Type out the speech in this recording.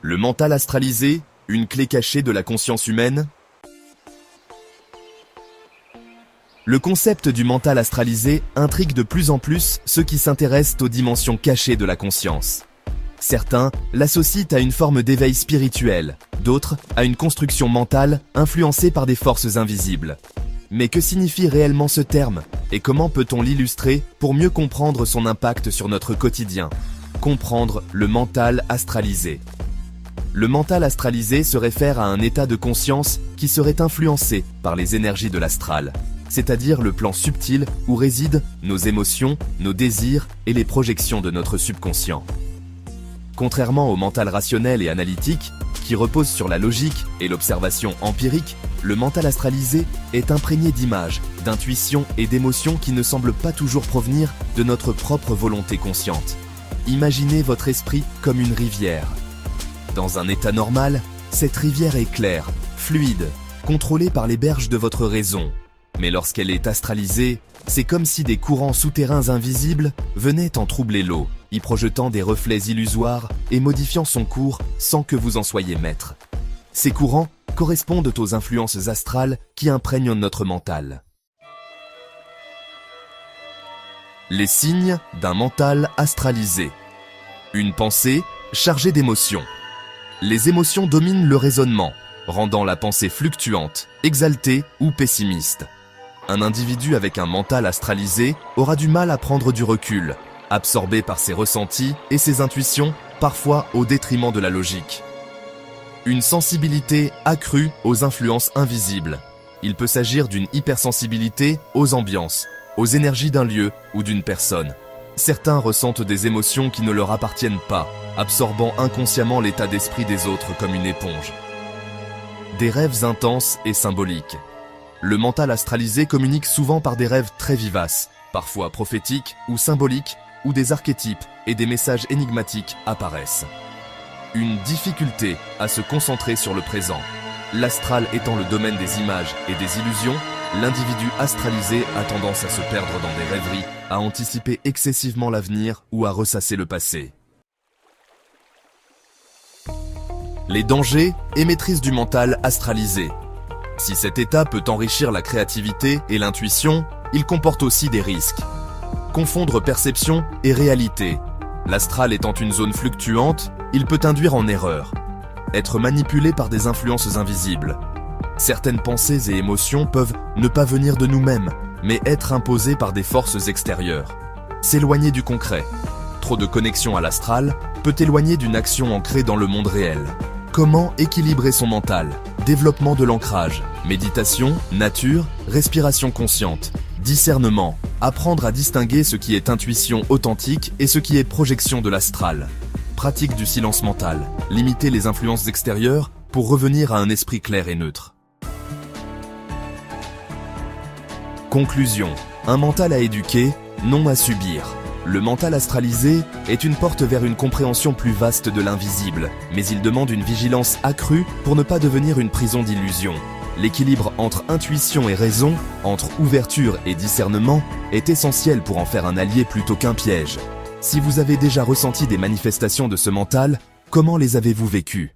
Le mental astralisé, une clé cachée de la conscience humaine? Le concept du mental astralisé intrigue de plus en plus ceux qui s'intéressent aux dimensions cachées de la conscience. Certains l'associent à une forme d'éveil spirituel, d'autres à une construction mentale influencée par des forces invisibles. Mais que signifie réellement ce terme et comment peut-on l'illustrer pour mieux comprendre son impact sur notre quotidien? Comprendre le mental astralisé. Le mental astralisé se réfère à un état de conscience qui serait influencé par les énergies de l'astral, c'est-à-dire le plan subtil où résident nos émotions, nos désirs et les projections de notre subconscient. Contrairement au mental rationnel et analytique, qui repose sur la logique et l'observation empirique, le mental astralisé est imprégné d'images, d'intuitions et d'émotions qui ne semblent pas toujours provenir de notre propre volonté consciente. Imaginez votre esprit comme une rivière. Dans un état normal, cette rivière est claire, fluide, contrôlée par les berges de votre raison. Mais lorsqu'elle est astralisée, c'est comme si des courants souterrains invisibles venaient en troubler l'eau, y projetant des reflets illusoires et modifiant son cours sans que vous en soyez maître. Ces courants correspondent aux influences astrales qui imprègnent notre mental. Les signes d'un mental astralisé. Une pensée chargée d'émotions. Les émotions dominent le raisonnement, rendant la pensée fluctuante, exaltée ou pessimiste. Un individu avec un mental astralisé aura du mal à prendre du recul, absorbé par ses ressentis et ses intuitions, parfois au détriment de la logique. Une sensibilité accrue aux influences invisibles. Il peut s'agir d'une hypersensibilité aux ambiances, aux énergies d'un lieu ou d'une personne. Certains ressentent des émotions qui ne leur appartiennent pas, absorbant inconsciemment l'état d'esprit des autres comme une éponge. Des rêves intenses et symboliques. Le mental astralisé communique souvent par des rêves très vivaces, parfois prophétiques ou symboliques, où des archétypes et des messages énigmatiques apparaissent. Une difficulté à se concentrer sur le présent. L'astral étant le domaine des images et des illusions, l'individu astralisé a tendance à se perdre dans des rêveries, à anticiper excessivement l'avenir ou à ressasser le passé. Les dangers et maîtrise du mental astralisé. Si cet état peut enrichir la créativité et l'intuition, il comporte aussi des risques. Confondre perception et réalité. L'astral étant une zone fluctuante, il peut induire en erreur. Être manipulé par des influences invisibles. Certaines pensées et émotions peuvent ne pas venir de nous-mêmes, mais être imposées par des forces extérieures. S'éloigner du concret. Trop de connexion à l'astral peut éloigner d'une action ancrée dans le monde réel. Comment équilibrer son mental? Développement de l'ancrage, méditation, nature, respiration consciente, discernement, apprendre à distinguer ce qui est intuition authentique et ce qui est projection de l'astral. Pratique du silence mental, limiter les influences extérieures pour revenir à un esprit clair et neutre. Conclusion. Un mental à éduquer, non à subir. Le mental astralisé est une porte vers une compréhension plus vaste de l'invisible, mais il demande une vigilance accrue pour ne pas devenir une prison d'illusions. L'équilibre entre intuition et raison, entre ouverture et discernement, est essentiel pour en faire un allié plutôt qu'un piège. Si vous avez déjà ressenti des manifestations de ce mental, comment les avez-vous vécues ?